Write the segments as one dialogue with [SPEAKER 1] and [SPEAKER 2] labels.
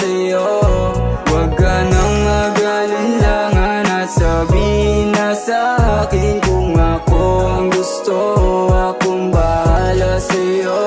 [SPEAKER 1] sa'yo. Huwag ka nang mag-alinlangan at sabihin na sa'kin kung ako ang gusto, akong bahala sa'yo.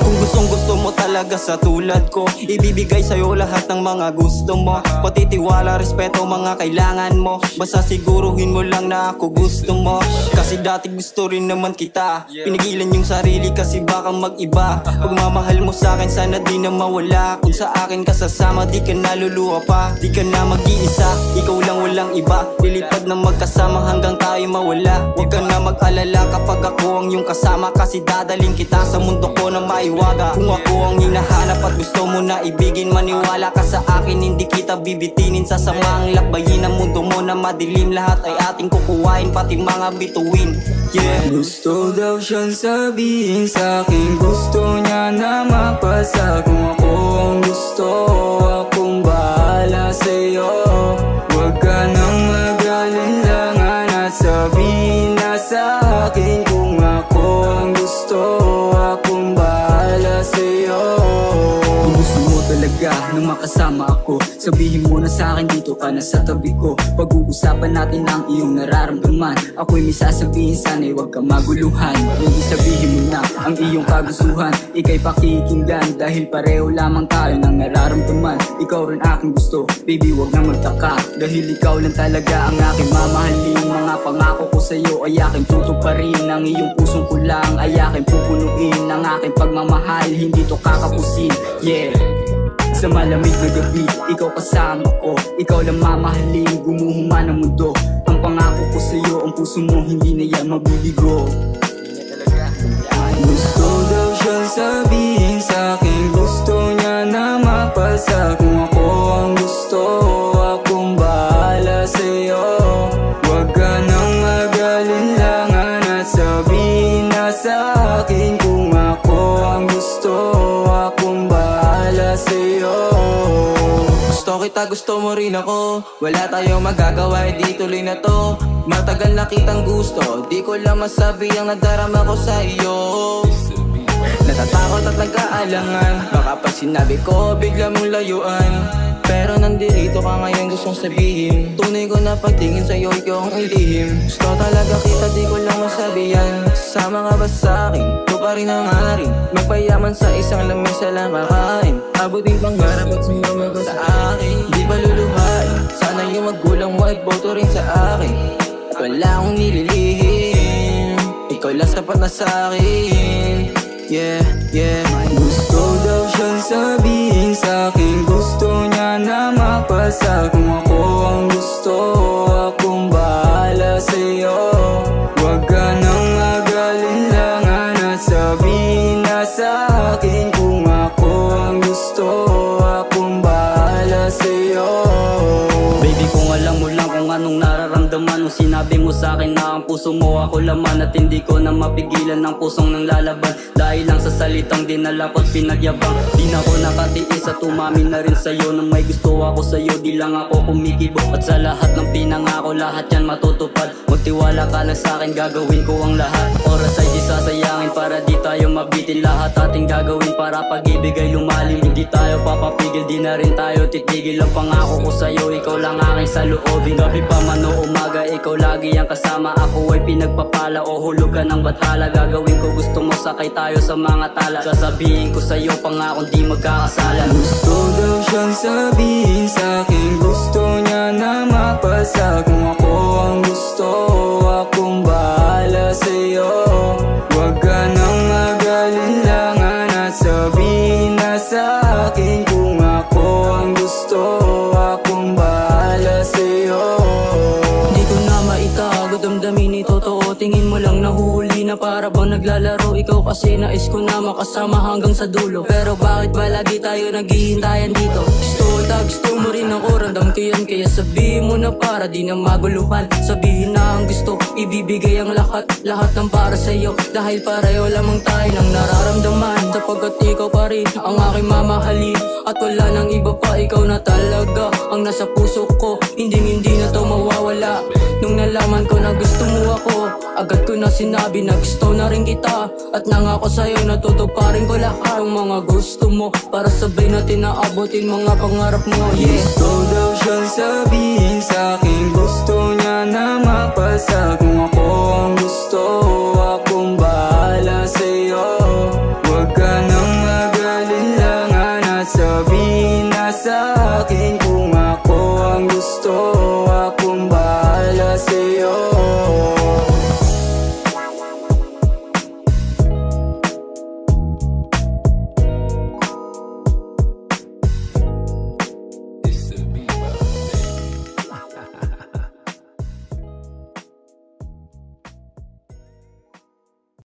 [SPEAKER 2] Kung gustong gusto mo talaga sa tulad ko, ibibigay sa'yo lahat ng mga gusto mo. Pati tiwala, respeto, mga kailangan mo. Basta siguruhin mo lang na ako gusto mo. Kasi dati gusto rin naman kita, pinigilan yung sarili kasi baka mag-iba. Pagmamahal mo sa'kin sana di na mawala. Kung sa akin ka sasama di ka naluluha pa. Di ka na mag-iisa, ikaw lang walang iba. Lilipad na magkasama hanggang tayo mawala. Huwag ka na mag-alala kapag ako ang iyong kasama, kasi dadaling kita sa mundo ko na maiwaga. Kung ako ang hinahanap at gusto mo na ibigin, maniwala ka sa akin, hindi kita bibitinin. Sasamaang lakbayin ang mundo mo na madilim. Lahat ay ating kukuhain, pati mga bituin. Yeah.
[SPEAKER 1] Gusto daw siyang sabihin sa'kin, gusto niya na mapasa. Kung ako ang gusto, akong bahala sa'yo. Huwag ka nang mag-alinlangan at sabihin na sa'kin kung ako ang gusto, akong bahala sa'yo. Kung gusto mo talaga na makasama ako, sabihin mo na sa'kin dito ka na sa tabi ko. Pag-uusapan natin ang iyong nararamdaman. Ako'y may sasabihin, sana'y huwag ka maguluhan. Hindi sabihin mo na ang iyong kagustuhan, ika'y pakikinggan dahil pareho lamang tayo ng nararamdaman. Ikaw rin aking gusto, baby huwag na magtaka, dahil ikaw lang talaga ang aking mamahalin. Mga pangako ko sa'yo ay aking tutuparin. Ang iyong pusong kulang ay aking pupunuin. Ang aking pagmamahal, hindi to kakapusin. Yeah. Sa malamig na gabi, ikaw kasama ko, ikaw lang mamahalin, gumuhuma ng mundo. Ang pangako ko sa'yo, ang puso mo hindi na yan mabibigo. Gusto daw siyang sabihin sa'kin, gusto niya na mapasa. Kung ako ang gusto, akong bahala sa'yo. Huwag ka nang mag-alinlangan at sabihin na sa'kin kung ako ang gusto, akong bahala sa'yo.
[SPEAKER 2] Gusto kita, gusto mo rin ako. Wala tayong magagawa, di tuloy na to. Matagal na kitang gusto, di ko lang masabi ang nadarama ko sa iyo. Natatakot at nag-aalangan, baka pag sinabi ko bigla mong layuan. Pero nandito ka ngayon, gustong sabihin, tunay ko na pagtingin sa'yo, ikaw ang ilihim. Gusto talaga kita, di ko lang masabi yan. Sama ka ba sa'kin? Ito pa rin ang aring magpayaman sa isang lamesa lang kakain. Abutin pangarap at sumama ka sa akin. Di ba luluhain? Sana yung magulang mo ay boto rin sa akin. At wala akong nililihim, ikaw lang sapat na sa'kin. Yeah, yeah.
[SPEAKER 1] Gusto daw siyang sabihin sa'kin, gusto niya na mapasa. Kung ako ang gusto, akong bahala sa'yo. Huwag ka nang mag-alinlangan at sabihin na sa'kin kung ako ang gusto, akong bahala sa'yo.
[SPEAKER 3] Baby, kung alam mo lang kung anong nararamdaman nung sinabi mo sa'kin na ang puso mo ako laman, at hindi ko na mapigilan ng pusong nang lalaban. Dahil lang sa salitang dinala ko't pinagyabang, di na ako nakatiis at umamin na rin sa'yo na may gusto ako sa'yo. Di lang ako kumikibo at sa lahat ng pinangako, lahat yan matutupad. Magtiwala ka lang sa'kin, gagawin ko ang lahat. Oras ay di sasayangin para di tayo mabitin. Lahat ating gagawin para pag-ibig ay lumalim. Hindi tayo papapigil, di na rin tayo titigil. Ang pangako ko sa'yo, ikaw lang aking saloobin. Gabi pa man o umaga, ikaw lagi ang kasama. Ako ay pinagpapala o hulugan ng bathala. Gagawin ko gusto mo, sakay tayo sa mga tala. Sasabihin ko sa'yo, pangakong di magkakasala.
[SPEAKER 1] Gusto daw siyang sabihin sa'kin, gusto niya na mapasa. Kung ako ang gusto, akong bahala sa'yo. Huwag ka nang mag-alinlangan at sabihin na sa'kin kung ako ang gusto, akong bahala sa'yo.
[SPEAKER 3] Di ko na maitago, damdamin ito totoo. Tingin mo lang nahuli na para bang naglalaro. Ikaw kasi nais ko na makasama hanggang sa dulo. Pero bakit ba lagi tayo naghihintayan dito? Gusto mo rin ako, randam ko yan. Kaya sabihin mo na para di na maguluhan. Sabihin na ang gusto, ibibigay ang lahat. Lahat ng para sa'yo, dahil pareho lamang tayo ng nararamdaman. Sapagkat ikaw pa rin ang aking mamahalin, at wala nang iba pa, ikaw na talaga ang nasa puso ko. Hindi na to mawawala. Nung
[SPEAKER 4] nalaman ko na gusto mo ako, agad ko na sinabi na gusto na rin kita. At nangako sa'yo na tutuparin ko lahat ng mga gusto mo, para sabay natin naabutin mga pangarap mo, yeah.
[SPEAKER 1] Gusto daw siyang sabihin sa'kin, gusto niya na mapasa. Kung ako ang gusto, akong